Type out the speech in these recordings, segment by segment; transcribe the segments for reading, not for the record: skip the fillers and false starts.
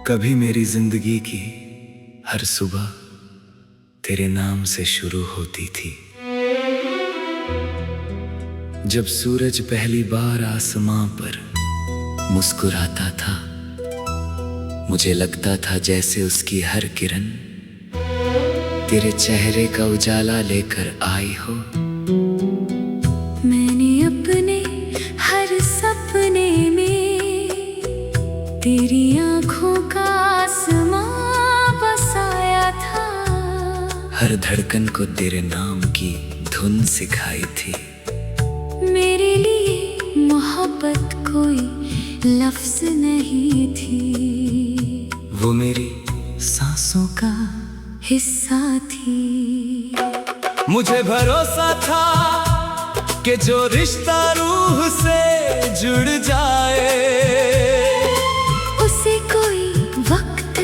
कभी मेरी जिंदगी की हर सुबह तेरे नाम से शुरू होती थी। जब सूरज पहली बार आसमां पर मुस्कुराता था, मुझे लगता था जैसे उसकी हर किरण तेरे चेहरे का उजाला लेकर आई हो। मैंने अपने हर सपने में तेरी आँखों का आसमां बसाया था। हर धड़कन को तेरे नाम की धुन सिखाई थी। मेरे लिए मोहब्बत कोई लफ्ज नहीं थी, वो मेरी सांसों का हिस्सा थी। मुझे भरोसा था कि जो रिश्ता रूह से जुड़ जाए, उसे कोई वक्त,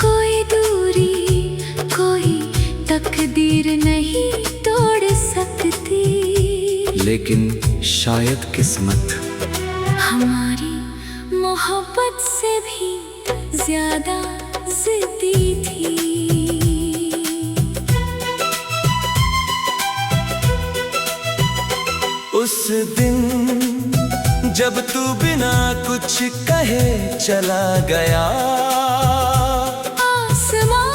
कोई दूरी, कोई तकदीर नहीं तोड़ सकती। लेकिन शायद किस्मत हमारी मोहब्बत से भी ज्यादा जिद्दी थी। उस दिन जब तू बिना कुछ कहे चला गया, आसमां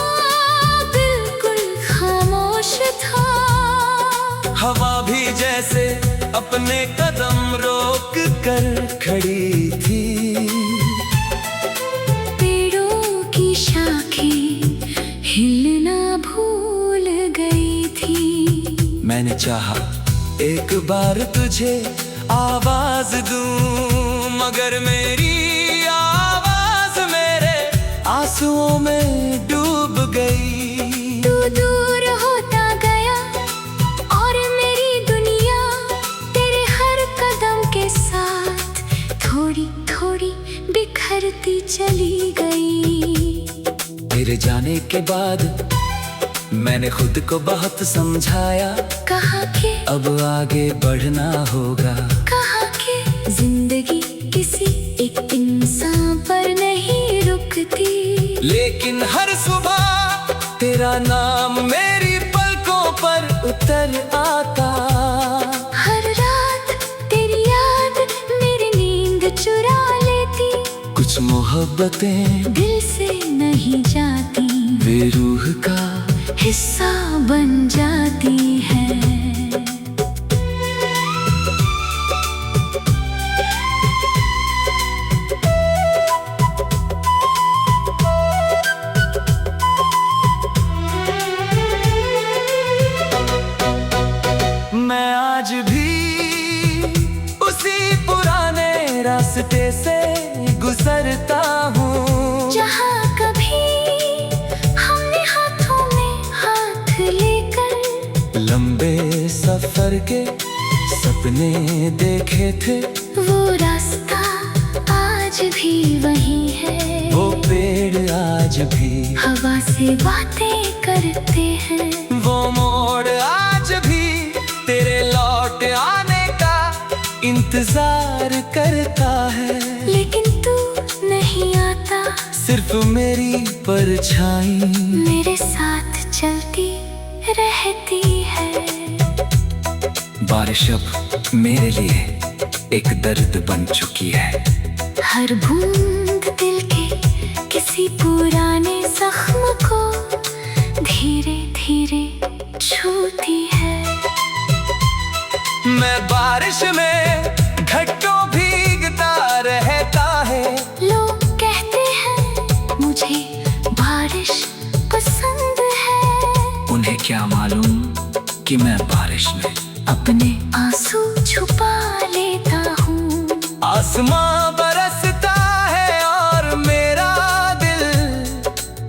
बिल्कुल खामोश था। हवा भी जैसे अपने कदम रोक कर खड़ी थी। पेड़ों की शाखें हिलना भूल गई थी। मैंने चाहा एक बार तुझे आवाज दूं, मगर मेरी आवाज मेरे आंसुओं में डूब गई। तू दूर होता गया और मेरी दुनिया तेरे हर कदम के साथ थोड़ी थोड़ी बिखरती चली गई। तेरे जाने के बाद मैंने खुद को बहुत समझाया, कहा कि अब आगे बढ़ना होगा। कहा कि जिंदगी किसी एक इंसान पर नहीं रुकती। लेकिन हर सुबह तेरा नाम मेरी पलकों पर उतर आता। हर रात तेरी याद मेरी नींद चुरा लेती। कुछ मोहब्बतें दिल से नहीं जाती, वे रूह का हिस्सा बन जाती है। मैं आज भी उसी पुराने रास्ते से गुजरता हूँ, जहाँ कभी हमने हाथों में हाथ लेकर लंबे सफर के सपने देखे थे। वो रास्ता आज भी वही है। वो पेड़ आज भी हवा से बातें करते हैं। वो मोड़ आज भी तेरे लौट आने का इंतजार करता है। लेकिन तू नहीं आता, सिर्फ मेरी परछाई मेरे साथ चलती रहती है। बारिश अब मेरे लिए एक दर्द बन चुकी है। हर बूंद दिल के किसी पुराने जख्म को धीरे धीरे छूती है। मैं बारिश में घट्टों भीगता रहता है। लोग कहते हैं मुझे बारिश पसंद है। उन्हें क्या मालूम कि मैं बारिश में अपने आंसू छुपा लेता हूँ। आसमां बरसता है और मेरा दिल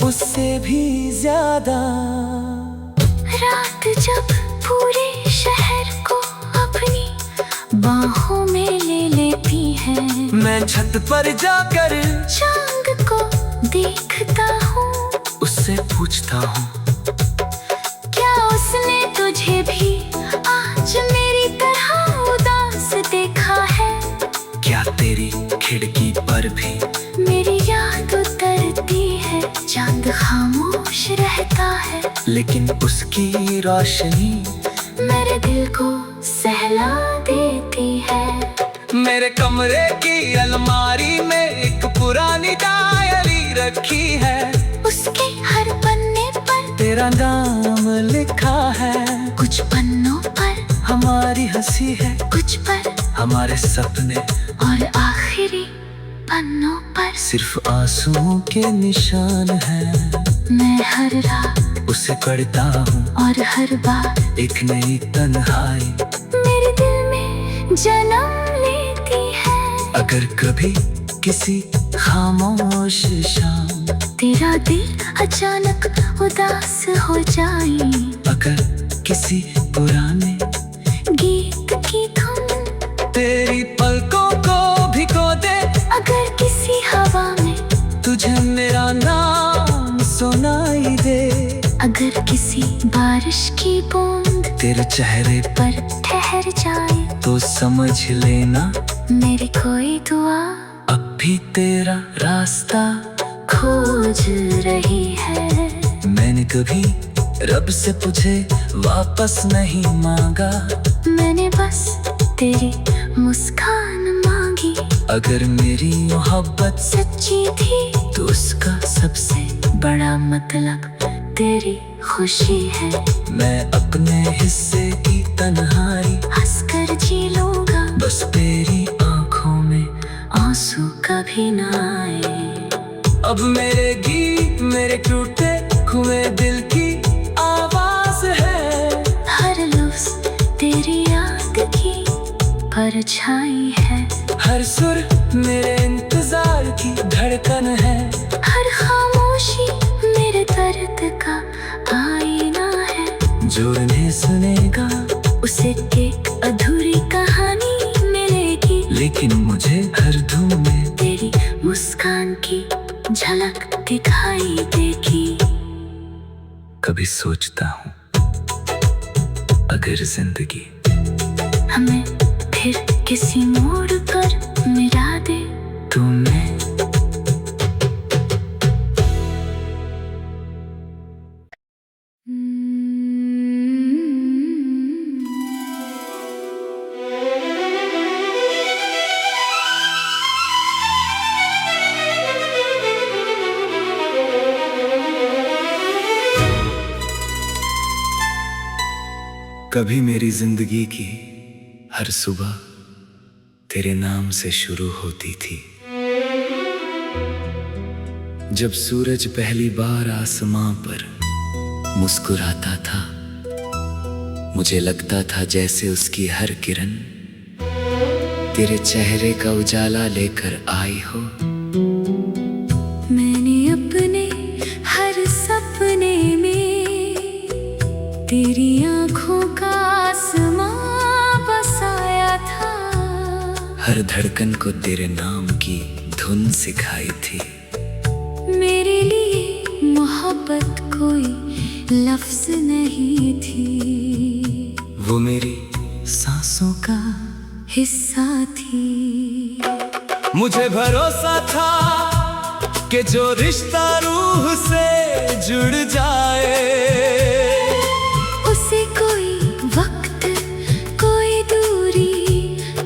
उससे भी ज्यादा। रात जब पूरे शहर को अपनी बाहों में ले लेती है, मैं छत पर जाकर चांद को देखता हूँ। उससे पूछता हूँ, क्या उसने तुझे भी आज मेरी तरह उदास देखा है? क्या तेरी खिड़की पर भी मेरी याद उतरती चांद खामोश रहता है, लेकिन उसकी रोशनी मेरे दिल को सहला देती है। मेरे कमरे की अलमारी में एक पुरानी डायरी रखी है, उसके हर पन्ने पर तेरा नाम लिखा है। कुछ पन्नों पर हमारी हंसी है, कुछ पर हमारे सपने, और आखिरी पन्नों पर सिर्फ आंसुओं के निशान है। मैं हर रात उसे पढ़ता हूँ और हर बार एक नई तन्हाई मेरे दिल में जन्म लेती है। अगर कभी किसी खामोश शाम तेरा दिल अचानक उदास हो जाए, अगर किसी पुराने गीत की धुन तेरी पलकों को भिगो दे, अगर किसी हवा में तुझे मेरा नाम सुनाई दे, अगर किसी बारिश की बूंद तेरे चेहरे पर ठहर जाए, तो समझ लेना मेरी कोई दुआ अब भी तेरा रास्ता खोज रही है। मैंने कभी रब से तुझे वापस नहीं मांगा, मैंने बस तेरी मुस्कान मांगी। अगर मेरी मोहब्बत सच्ची थी तो उसका सबसे बड़ा मतलब तेरी खुशी है। मैं अपने हिस्से की तन्हाई हंसकर जी लूंगा, बस तेरी आंखों में आंसू कभी ना आए। अब मेरे गीत मेरे टूटे हुए दिल की आवाज है, हर लफ्ज तेरी याद की परछाई है, हर सुर मेरे इंतजार की धड़कन है, हर खामोशी मेरे दर्द का आईना है। जो इन्हें सुनेगा उसे एक अधूरी कहानी मिलेगी, लेकिन मुझे हर धुन में तेरी मुस्कान की झलक दिखाई देगी। कभी सोचता हूँ अगर जिंदगी हमें फिर किसी मोड़ पर मिला दे, तो मैं कभी मेरी जिंदगी की हर सुबह तेरे नाम से शुरू होती थी। जब सूरज पहली बार आसमां पर मुस्कुराता था, मुझे लगता था जैसे उसकी हर किरण तेरे चेहरे का उजाला लेकर आई हो। मैंने अपने हर सपने में तेरी आंखों का आसमां बसाया था, हर धड़कन को तेरे नाम की धुन सिखाई थी। मेरे लिए मोहब्बत कोई लफ्ज नहीं थी, वो मेरी सांसों का हिस्सा थी। मुझे भरोसा था कि जो रिश्ता रूह से जुड़ जाए, उसे कोई वक्त, कोई दूरी,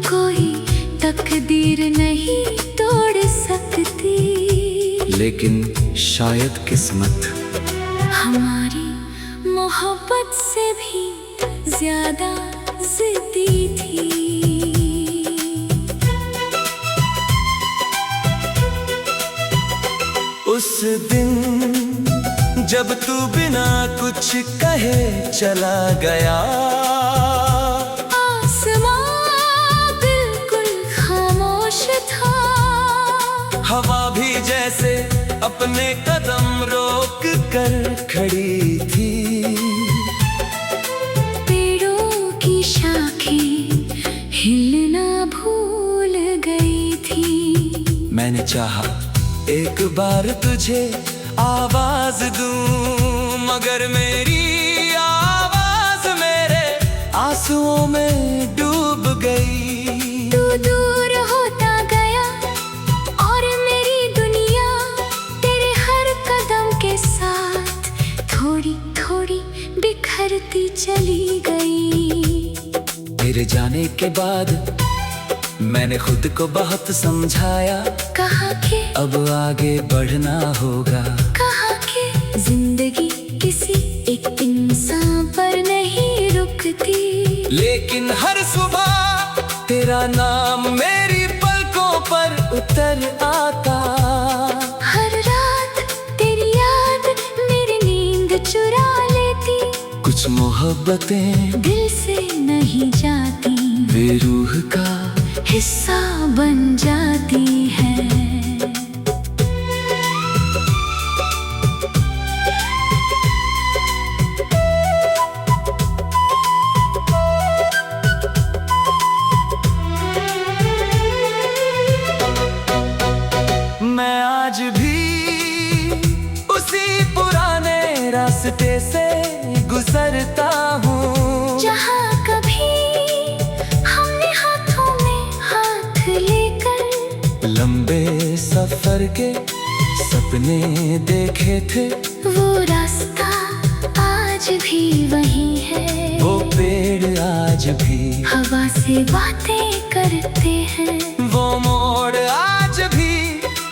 कोई तकदीर नहीं तोड़ सकती। लेकिन शायद किस्मत हमारी मोहब्बत से भी ज्यादा जिद्दी थी। उस दिन जब तू बिना कुछ कहे चला गया, आसमां बिल्कुल खामोश था, हवा भी जैसे अपने कदम रोक कर खड़ी थी। पेड़ों की शाखें हिलना भूल गई थी। मैंने चाहा एक बार तुझे आवाज दूं, मगर मेरी आवाज मेरे आंसुओं में डूब गई। तू दूर होता गया और मेरी दुनिया तेरे हर कदम के के बाद मैंने खुद को बहुत समझाया, कहा कि अब आगे बढ़ना होगा। कहा कि जिंदगी किसी एक इंसान पर नहीं रुकती, लेकिन हर सुबह तेरा नाम मेरी पलकों पर उतर आता। हर रात तेरी याद मेरी नींद चुरा लेती, कुछ मोहब्बतें दिल से नहीं जाती, वे रूह का हिस्सा बन जाती है। मैं आज भी उसी पुराने रास्ते से गुजरता हूँ, जहाँ कभी हमने हाथों में हाथ लेकर लंबे सफर के सपने देखे थे। वो रास्ता आज भी वही है, वो पेड़ आज भी हवा से बातें करते हैं। वो मोड़ आज भी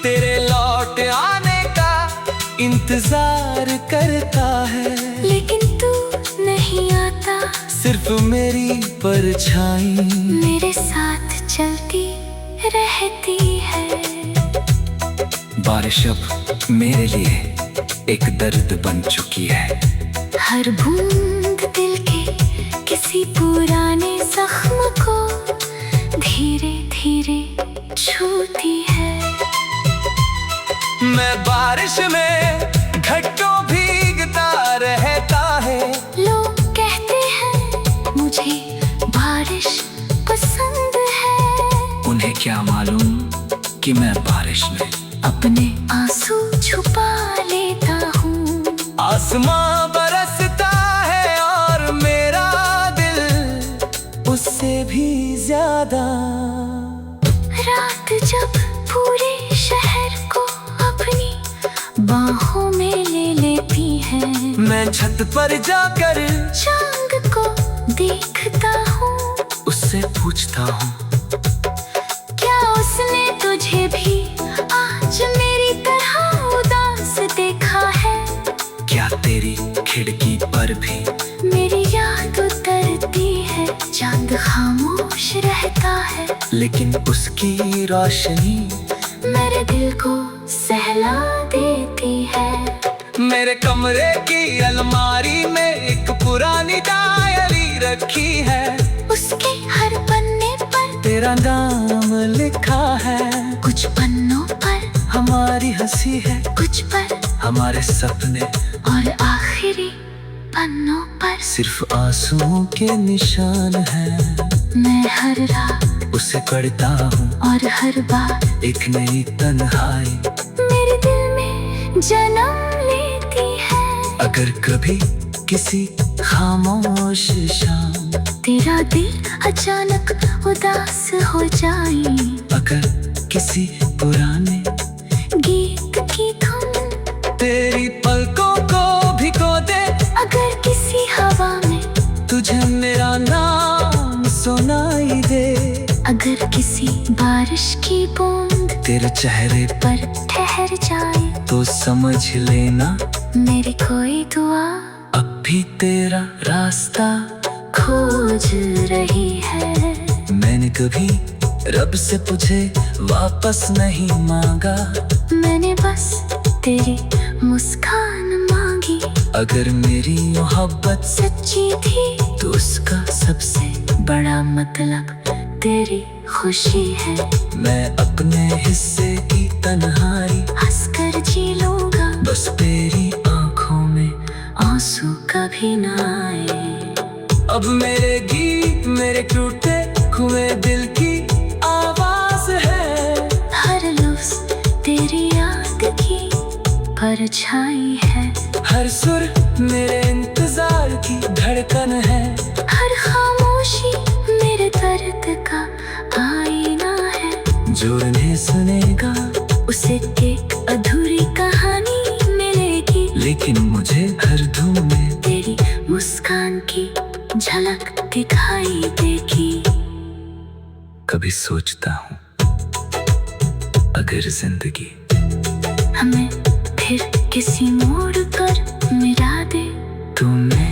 तेरे लौट आने का इंतजार करता है। लेकिन तू नहीं आता, सिर्फ मेरी परछाई मेरे साथ चलती रहती है। बारिश अब मेरे लिए एक दर्द बन चुकी है, हर बूंद दिल के किसी पुराने जख्म को धीरे धीरे छूती है। मैं बारिश में घट्टों भीगता रहता है। लोग कहते हैं मुझे बारिश पसंद है, उन्हें क्या मालूम कि मैं बारिश में अपने आंसू छुपा लेता हूँ। आसमां बरसता है और मेरा दिल उससे भी ज्यादा। रात जब पूरे शहर को अपनी बाहों में ले लेती है, मैं छत पर जाकर चांद को देखता हूँ, उससे पूछता हूँ, क्या उसने तुझे भी आज मेरी तरह उदास देखा है? क्या तेरी खिड़की पर भी मेरी याद उतरती है, चांद खामोश रहता है, लेकिन उसकी रोशनी मेरे दिल को सहला देती है। मेरे कमरे की अलमारी में एक पुरानी डायरी रखी है, उसके हर पन्ने पर तेरा नाम लिखा है। कुछ पन्नों पर हमारी हंसी है, कुछ पर हमारे सपने, और आखिरी पन्नों पर सिर्फ आंसुओं के निशान है। मैं हर रात उसे पढ़ता हूँ और हर बार एक नई तन्हाई मेरे दिल में जन्म लेती है। अगर कभी किसी खामोश शाम तेरा दिल अचानक उदास हो जाए, अगर किसी पुराने गीत की धुन तेरी पलकों को भिगो दे, अगर किसी हवा में तुझे मेरा नाम सुनाई दे, अगर किसी बारिश की बूंद तेरे चेहरे पर ठहर जाए, तो समझ लेना मेरी कोई दुआ अब भी तेरा रास्ता खोज रही है। मैंने कभी रब से तुझे वापस नहीं मांगा, मैंने बस तेरी मुस्कान मांगी। अगर मेरी मोहब्बत सच्ची थी तो उसका सबसे बड़ा मतलब तेरी खुशी है। मैं अपने हिस्से की तन्हाई हंसकर जी लूंगा, बस तेरी आंखों में आंसू कभी ना आए। अब मेरे गीत मेरे टूटे हुए दिल की आवाज है, हर लफ्ज तेरी याद की परछाई है, हर सुर मेरे इंतजार की धड़कन है, हर खामोशी मेरे दर्द का आईना है। जो उन्हें सुनेगा उसे एक अधूरी कहानी मिलेगी, लेकिन मुझे हर धुन में तेरी मुस्कान की झलक दिखाई देगी। कभी सोचता हूँ अगर जिंदगी हमें फिर किसी मोड़ पर मिला दे तो मैं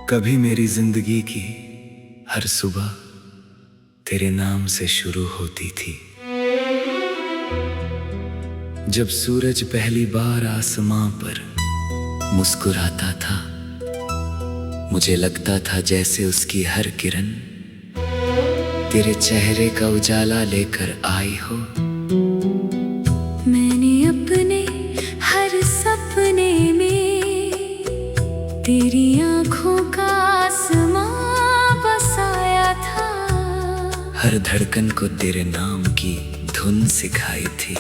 कभी मेरी जिंदगी की हर सुबह तेरे नाम से शुरू होती थी। जब सूरज पहली बार आसमां पर मुस्कुराता था, मुझे लगता था जैसे उसकी हर किरण तेरे चेहरे का उजाला लेकर आई हो। मैंने अपने हर सपने में तेरी आँखों का आसमां बसाया था। हर धड़कन को तेरे नाम की धुन सिखाई थी।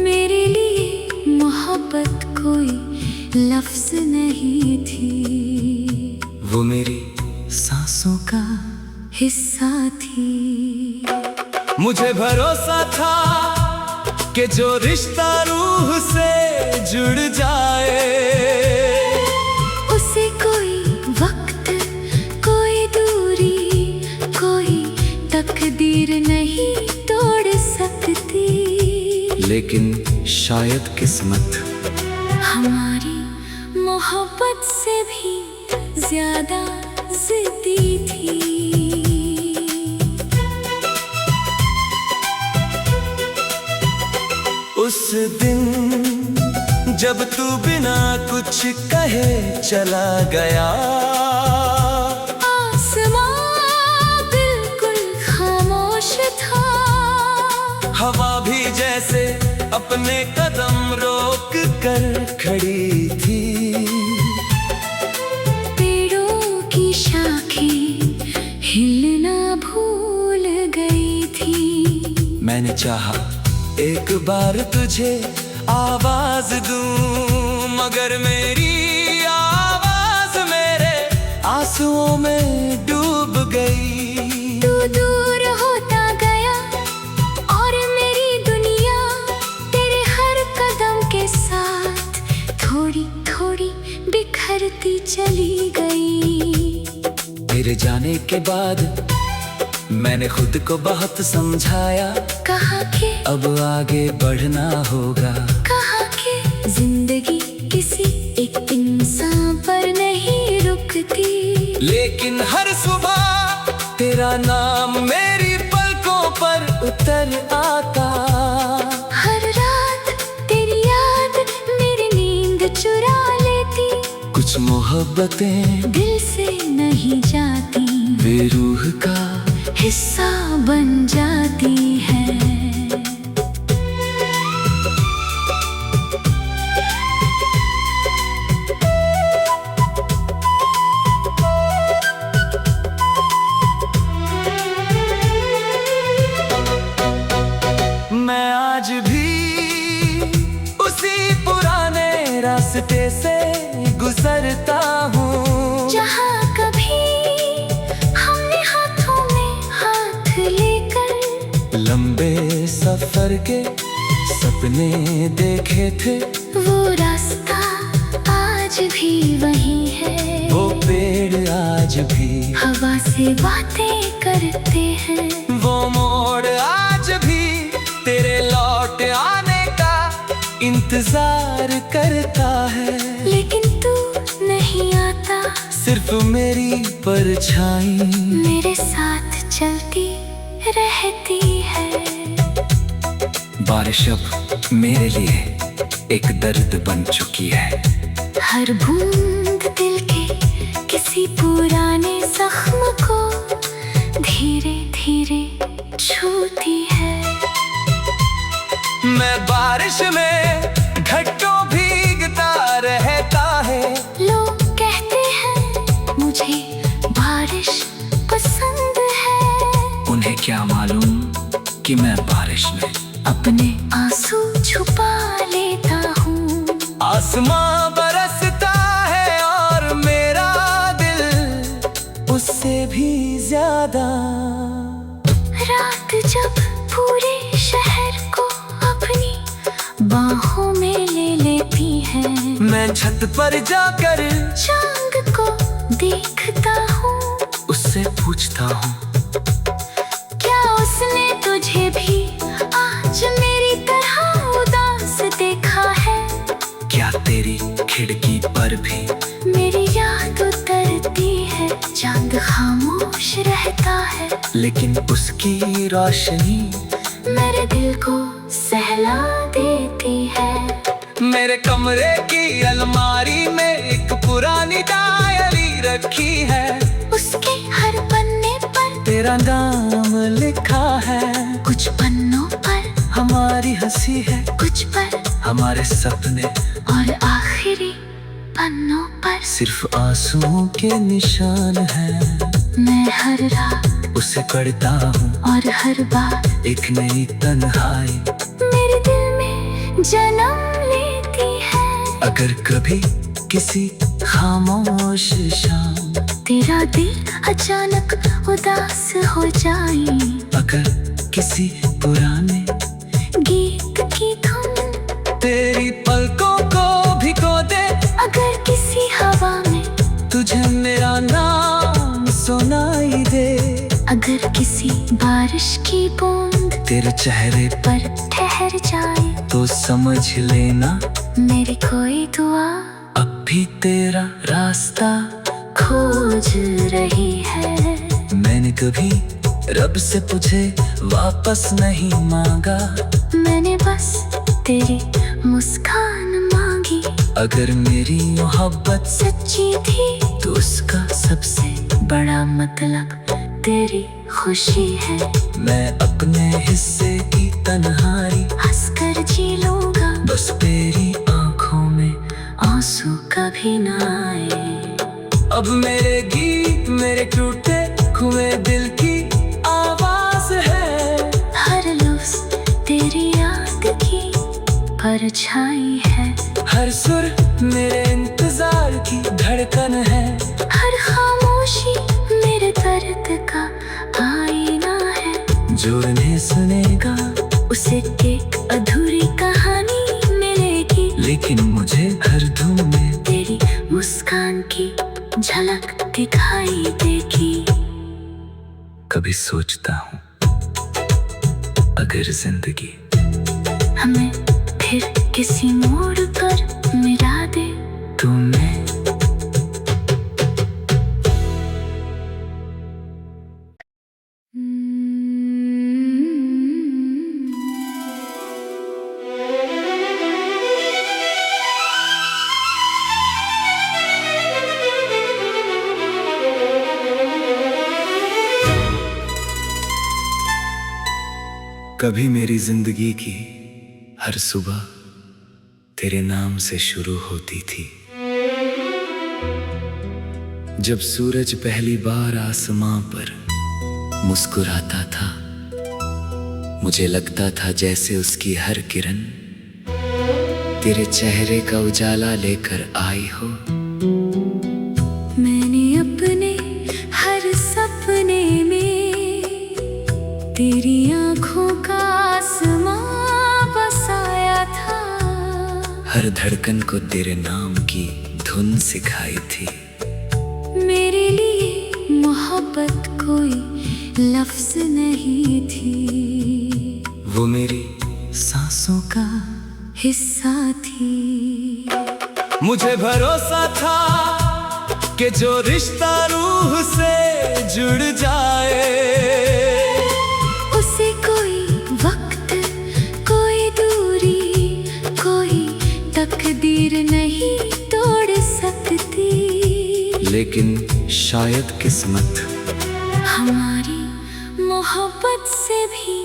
मेरे लिए मोहब्बत कोई लफ्ज नहीं थी, वो मेरी सांसों का हिस्सा थी। मुझे भरोसा था कि जो रिश्ता रूह से जुड़ जाए उसे कोई वक्त, कोई दूरी, कोई तकदीर नहीं तोड़ सकती। लेकिन शायद किस्मत हमारी मोहब्बत से भी ज्यादा जिद्दी थी। उस दिन जब तू बिना कुछ कहे चला गया, आसमां बिल्कुल खामोश था। हवा भी जैसे अपने कदम रोक कर खड़ी थी। पेड़ों की शाखें हिलना भूल गई थी। मैंने चाहा एक बार तुझे आवाज दूं, मगर मेरी आवाज मेरे आंसुओं में डूब गई। तू दूर होता गया और मेरी दुनिया तेरे हर कदम के साथ थोड़ी थोड़ी बिखरती चली गई। तेरे जाने के बाद मैंने खुद को बहुत समझाया, कहा कि अब आगे बढ़ना होगा। कहा कि जिंदगी किसी एक इंसान पर नहीं रुकती। लेकिन हर सुबह तेरा नाम मेरी पलकों पर उतर आता। हर रात तेरी याद मेरी नींद चुरा लेती। कुछ मोहब्बतें दिल से नहीं जाती, वे रूह का हिस्सा बन जाती है। मैं आज भी उसी पुराने रास्ते से गुजरता हूँ, जहाँ कभी हमने हाथों में हाथ लेकर लंबे सफर के सपने देखे थे। वो रास्ता आज भी वही है। वो पेड़ आज भी हवा से बातें करते हैं। वो मोड़ आज भी तेरे लौट आने का इंतजार करता है। लेकिन तू नहीं आता, सिर्फ मेरी परछाई मेरे साथ चलती रहती है। बारिश अब मेरे लिए एक दर्द बन चुकी है। हर बूंद दिल के किसी पुराने जख्म को धीरे धीरे छूती है। मैं बारिश में घट्टों भीगता रहता है। लोग कहते हैं मुझे बारिश पसंद है। उन्हें क्या मालूम कि मैं बारिश में अपने आंसू छुपा लेता हूँ। आसमां बरस ज्यादा। रात जब पूरे शहर को अपनी बाहों में ले लेती है, मैं छत पर जाकर चांद को देखता हूँ, उससे पूछता हूँ क्या उसने तुझे भी आज मेरी तरह उदास देखा है। क्या तेरी खिड़की पर भी मेरी याद उतरती है, चांद खामोश रहता है, लेकिन उसकी रोशनी मेरे दिल को सहला देती है। मेरे कमरे की अलमारी में एक पुरानी डायरी रखी है, उसके हर पन्ने पर तेरा नाम लिखा है। कुछ पन्नों पर हमारी हंसी है, कुछ पर हमारे सपने, और आखिरी पन्नों पर सिर्फ आंसुओं के निशान है। मैं हर रात उसे पढ़ता हूँ और हर बार एक नई तन्हाई मेरे दिल में जन्म लेती है। अगर कभी किसी खामोश शाम तेरा दिल अचानक उदास हो जाए, अगर किसी पुराने गीत की धुन तेरी पलकों को भिगो दे, अगर किसी हवा में तुझे मेरा नाम सुनाई दे, अगर किसी बारिश की बूंद तेरे चेहरे पर ठहर जाए, तो समझ लेना मेरी कोई दुआ अब भी तेरा रास्ता खोज रही है। मैंने कभी रब से तुझे वापस नहीं मांगा, मैंने बस तेरी मुस्कान मांगी, अगर मेरी मोहब्बत सच्ची थी तो उसका सबसे बड़ा मतलब तेरी खुशी है। मैं अपने हिस्से की तन्हाई हंसकर जी लूंगा, बस तेरी आंखों में आंसू कभी ना आए। अब मेरे गीत मेरे टूटे हुए दिल की आवाज है, हर लफ्ज तेरी याद की परछाई है, हर सुर मेरे इंतजार की धड़कन है, हर खामोशी मेरे दर्द का आईना है। जो उन्हें सुनेगा उसे एक अधूरी कहानी मिलेगी, लेकिन मुझे हर धुन में तेरी मुस्कान की झलक दिखाई देगी। कभी सोचता हूँ अगर जिंदगी हमें फिर किसी मोड़ पर मिला दे, तो मैं कभी मेरी जिंदगी की हर सुबह तेरे नाम से शुरू होती थी। जब सूरज पहली बार आसमां पर मुस्कुराता था, मुझे लगता था जैसे उसकी हर किरण तेरे चेहरे का उजाला लेकर आई हो। मैंने अपने हर सपने में तेरी आंखों का आसमां बसाया था, हर धड़कन को तेरे नाम की धुन सिखाई थी। मेरे लिए मोहब्बत कोई लफ्ज नहीं थी, वो मेरी सांसों का हिस्सा थी। मुझे भरोसा था कि जो रिश्ता रूह से जुड़ जाए, उसे कोई वक्त, कोई दूरी, कोई तकदीर नहीं तोड़ सकती। लेकिन शायद किस्मत हमारी मोहब्बत से भी